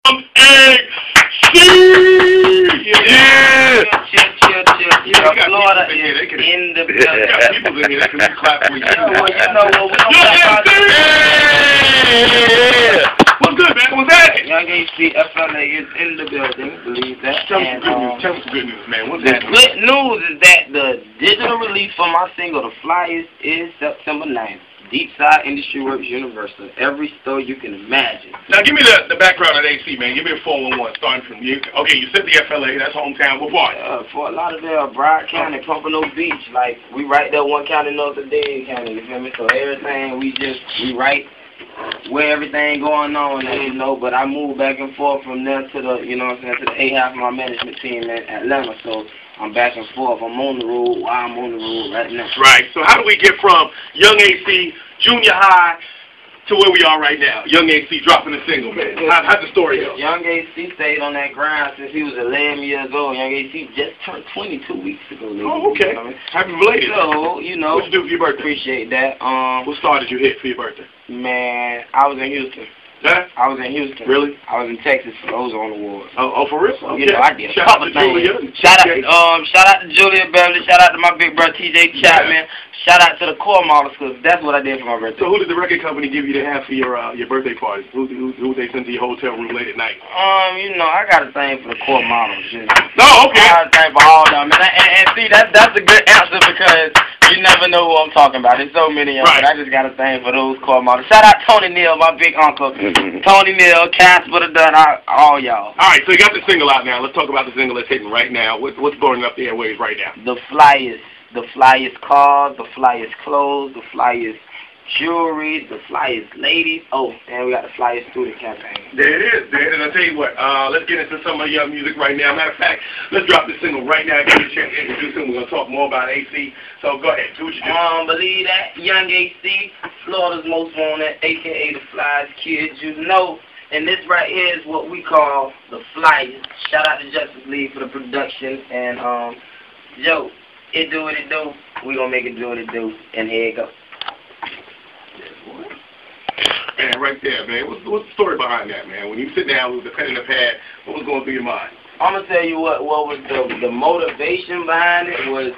Egg. Yeah. Chill. Florida is in the building. Got people in here that can clap for you. Well, you know what? We don't Young AC. What's good, man? What's that? Young AC FLA is in the building. Believe that. Tell me some good news. Tell me some good news, man. What's that? Good news is that the digital release for my single, The Flyest, is September 9th. Deepside Industry Works Universal. Every store you can imagine. Now, give me the background of AC, man. Give me a 411 starting from you. Okay, you said the FLA. That's hometown. What part? Fort Lauderdale, Broward County, Pompano Beach. Like, we right there, one county north of Dade County. You feel me? So everything, we right where everything going on, and, you know, but I moved back and forth from there to the, you know what I'm saying, to the A half of my management team in Atlanta, so I'm back and forth. I'm on the road while I'm on the road right now. Right, so how do we get from Young AC, junior high, to where we are right now? Young AC dropping a single, man. How'd the story go? Young AC stayed on that grind since he was 11 years old. Young AC just turned 22 weeks ago. Oh, okay. You know, happy belated. So, you know. What'd you do for your birthday? Appreciate that. What star did you hit for your birthday? Man, I was in Houston. Huh? I was in Houston. Really? I was in Texas for the Ozone Awards. Oh, for real? Okay. You know, I did a Shout couple out to Julia. things. Shout out to Julia Beverly. Shout out to my big brother TJ Chapman. Yeah. Shout out to the core models, because that's what I did for my birthday. So who did the record company give you to have for your birthday party? Who they sent to your hotel room late at night? You know, I got a thing for the core models. You know. Oh, okay. I got a thing for all of them. And see, that's a good answer, because you never know who I'm talking about. There's so many of them, right. But I just got a thing for those core models. Shout out Tony Neal, my big uncle. Tony Neal, Casper the Dunn, all y'all. All right, so you got the single out now. Let's talk about the single that's hitting right now. What's burning up the airwaves right now? The flyest cars, the flyest clothes, the flyest jewelry, the flyest ladies. Oh, and we got the flyest student campaign. There it is. I'll tell you what. Let's get into some of your music right now. Matter of fact, let's drop the single right now. Give you a chance to introduce him. We're gonna talk more about AC. So go ahead. Do what you do. Believe that. Young AC, Florida's most wanted, aka the flyest kid. You know. And this right here is what we call the flyest. Shout out to Justice League for the production. And yo, it do what it do. We gonna make it do what it do. And here it go. Man, right there, man. What's the story behind that, man? When you sit down with the pen and the pad, what was going through your mind? I'm gonna tell you what was the motivation behind it was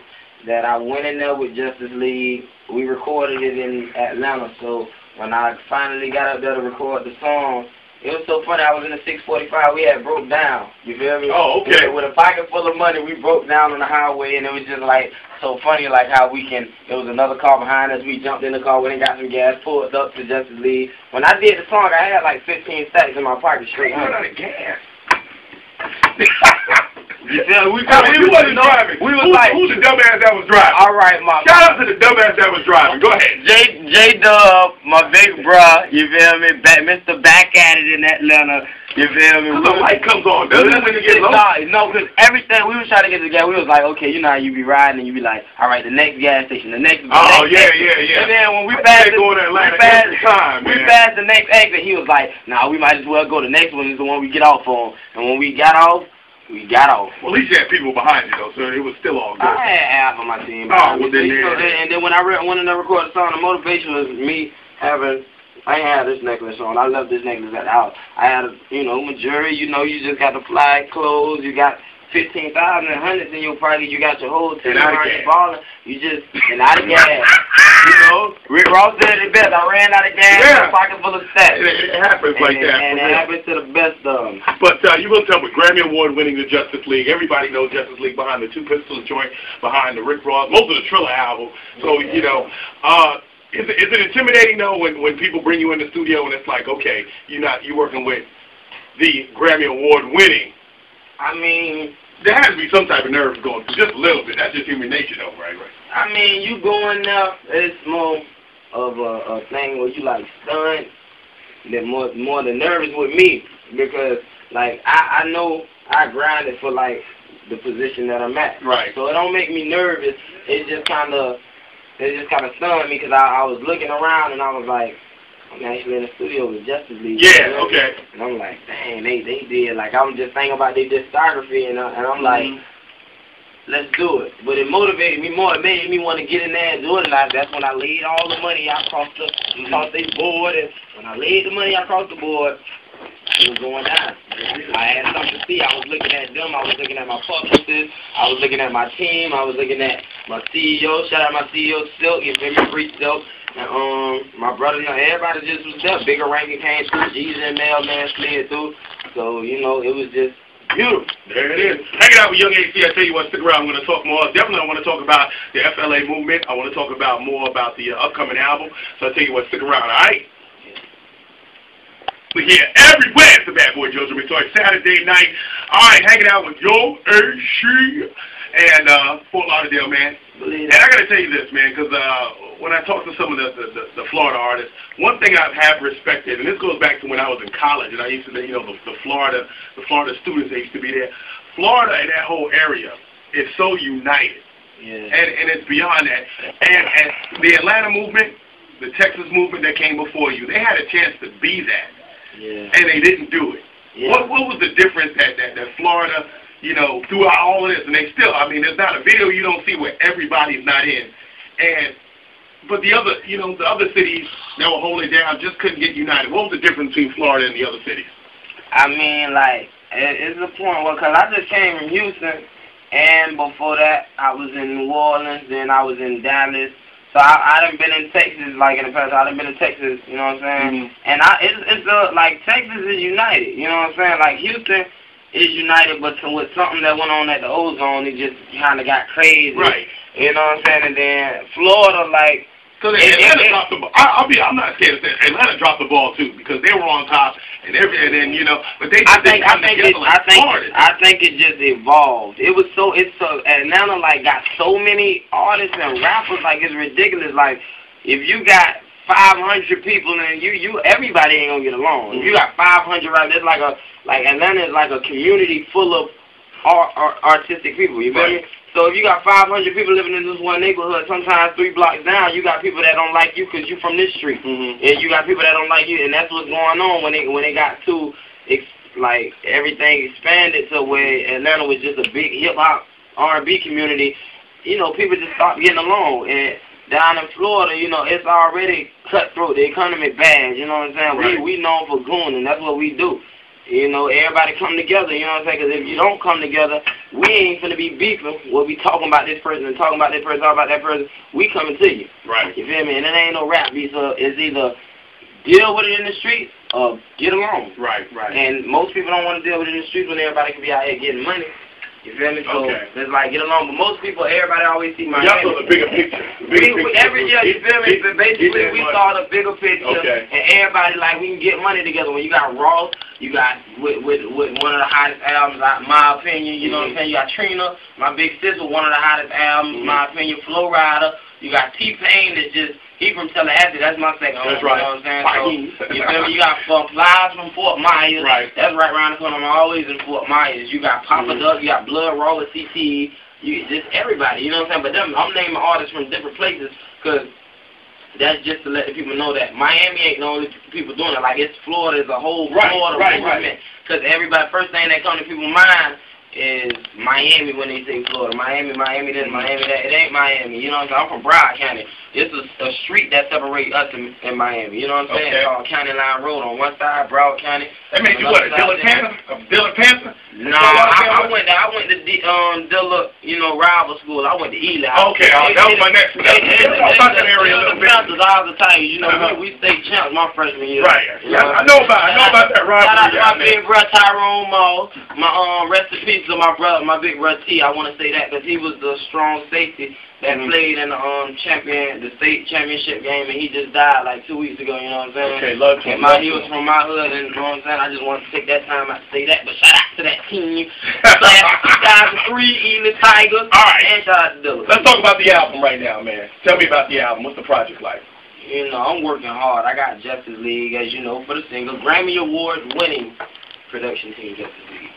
that I went in there with Justice League. We recorded it in Atlanta, so when I finally got up there to record the song, it was so funny. I was in the 645. We had broke down. You feel me? Oh, okay. With a pocket full of money, we broke down on the highway, and it was just like so funny, like how we can. There was another car behind us. We jumped in the car, went and got some gas, pulled up to Justice League. When I did the song, I had like 15 stacks in my pocket straight. You ran out of gas. Yeah, we wasn't driving. We was like, who's the dumbass that was driving? All right, shout out to the dumbass that was driving. Go ahead. J Dub, my big bruh, you feel me? Mr. Back at it in Atlanta, you feel me? The light comes on, doesn't it, when you get low? No, because everything, we was trying to get the gas. We was like, okay, you know how you be riding and you be like, all right, the next gas station, the next. Yeah. And then when we passed the next exit, he was like, nah, we might as well go. The next one is the one we get off on. And when we got off, well, at least you had people behind you, though, so it was still all good. I had half of my team. Oh, well, then, and then when I went in to record the song, the motivation was me having. I ain't had this necklace on. I left this necklace at the house. I had, my jewelry. You know, you just got the fly clothes. You got 15,000 and hundreds in your pocket. You got your whole team balling. You just out of gas. You know, Rick Ross said it best. I ran out of gas. Yeah. A pocket full of stacks. It happens like that. And it happens to the best of them. But you will tell me, Grammy Award winning the Justice League. Everybody knows Justice League behind the Two Pistols joint, behind the Rick Ross, most of the Triller album. So Is it intimidating though when people bring you in the studio and it's like, okay, you're working with the Grammy Award winning? I mean, there has to be some type of nerves going through, just a little bit. That's just human nature though, right? I mean, you going up, it's more of a thing where you like stunned than more than nervous with me, because like I know I grinded for like the position that I'm at. Right. So it don't make me nervous. It just kind of stunned me, because I was looking around and I was like, I'm actually in the studio with Justice League. Yeah, okay. And I'm like, dang, they did. Like, I'm just thinking about their discography, and I'm like, let's do it. But it motivated me more. It made me want to get in there and do it. And that's when I laid all the money across the board. And when I laid the money across the board, it was going down. see. I was looking at them. I was looking at my publicists. I was looking at my team. I was looking at my CEO. Shout out my CEO, Silk. You feel me? Free Silk. And my brother, you know, everybody just was there. Bigger ranking came through. Jesus and Mailman slid through. So, you know, it was just beautiful. There it is. Hanging out with Young AC, I tell you what, stick around. I'm going to talk more. Definitely, I want to talk about the FLA movement. I want to talk about more about the upcoming album. So I tell you what, stick around, all right? We're here everywhere. It's the Bad Boy Joe Jimmy Toy. Saturday night. All right, hanging out with Young AC and Fort Lauderdale, man. And I got to tell you this, man, because when I talk to some of the Florida artists, one thing I have respected, and this goes back to when I was in college, and I used to, you know, the Florida students that used to be there. Florida and that whole area is so united, and it's beyond that. And the Atlanta movement, the Texas movement that came before you, they had a chance to be that, and they didn't do it. What was the difference that Florida, you know, throughout all of this, and they still, I mean, there's not a video you don't see where everybody's not in, but the other, you know, the other cities that were holding down just couldn't get united. What was the difference between Florida and the other cities? I mean, like, it's the point where, because I just came from Houston, and before that, I was in New Orleans, then I was in Dallas. So I done been in Texas, like in the past. I done been in Texas, you know what I'm saying? And it's like Texas is united, you know what I'm saying? Like Houston is united, but with something that went on at the Ozone, it just kind of got crazy. Right. You know what I'm saying? And then Florida, like. Because Atlanta dropped the ball. I'm not scared to say Atlanta dropped the ball too, because they were on top, and then you know, but they just I think it just evolved. It's so Atlanta like got so many artists and rappers, like it's ridiculous. Like if you got 500 people and everybody ain't gonna get along. If you got 500 right, there's like Atlanta is like a community full of artistic people. You feel me? So if you got 500 people living in this one neighborhood, sometimes 3 blocks down, you got people that don't like you because you from this street, and you got people that don't like you, and that's what's going on when they got too, like everything expanded to where Atlanta was just a big hip hop R&B community. You know, people just stopped getting along, and down in Florida, you know, it's already cutthroat. The economy bad. You know what I'm saying? Right. We known for gooning. That's what we do. You know, everybody come together, you know what I'm saying? Because if you don't come together, we ain't finna be beefing. We'll be talking about this person and talking about this person, talking about that person. We coming to you. Right. You feel me? And it ain't no rap beef. So it's either deal with it in the streets or get along. Right, right. And most people don't want to deal with it in the streets when everybody can be out here getting money. You feel me? So it's like get along. But most people, everybody always see Miami. Y'all saw the bigger picture. Every year, you feel me? Basically, we saw the bigger picture, and everybody like we can get money together. When you got Ross, you got with one of the hottest albums, my opinion. You know what I'm saying? You got Trina, my big sister, one of the hottest albums, my opinion. Flow Rider. You got T-Pain that's just. He from Tallahassee, that's my second home, that's right. You know what I'm saying? So, you feel me? You got Flies from Fort Myers. Right. That's right around the corner. I'm always in Fort Myers. You got Papa Duck, you got Blood Roller, CT, just everybody, you know what I'm saying? But I'm naming artists from different places because that's just to let the people know that Miami ain't the only people doing it. Like, it's Florida as a whole, Florida movement. Because everybody, first thing that comes to people's mind is Miami when they say Florida. Miami this, Miami that. It ain't Miami. You know what I'm saying? I'm from Broward County. It's a street that separates us in Miami. You know what I'm saying? It's called County Line Road on one side, Broward County. That made you what, a Dilla Panther? Nah, I went to Dilla, you know, rival school. I went to Eli. Okay, that was my next. I thought that area a little bit. Panthers all the time. You know, we state champs my freshman year. Right. I know about that rivalry. Shout out to my big brother Tyrone Moore. My rest in peace to my brother, my big brother T. I want to say that because he was the strong safety that played in the state championship game, and he just died like 2 weeks ago. You know what I'm saying? Okay, love him. He was from my hood, and you know what I'm saying. I just want to take that time out to say that. But shout out to that team. Class of 2003, Ely Tigers. All right. And shout out to Dilla. Let's talk about the album right now, man. Tell me about the album. What's the project like? You know, I'm working hard. I got Justice League, as you know, for the single. Grammy Award winning production team, Justice League,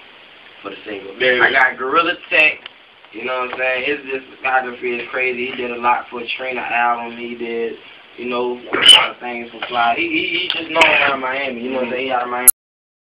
for the single. I got Gorilla Tech. You know what I'm saying? His discography is crazy. He did a lot for Trina album. He did, you know, a lot of things for Fly. He just known out of Miami. You know what I'm saying? He out of Miami.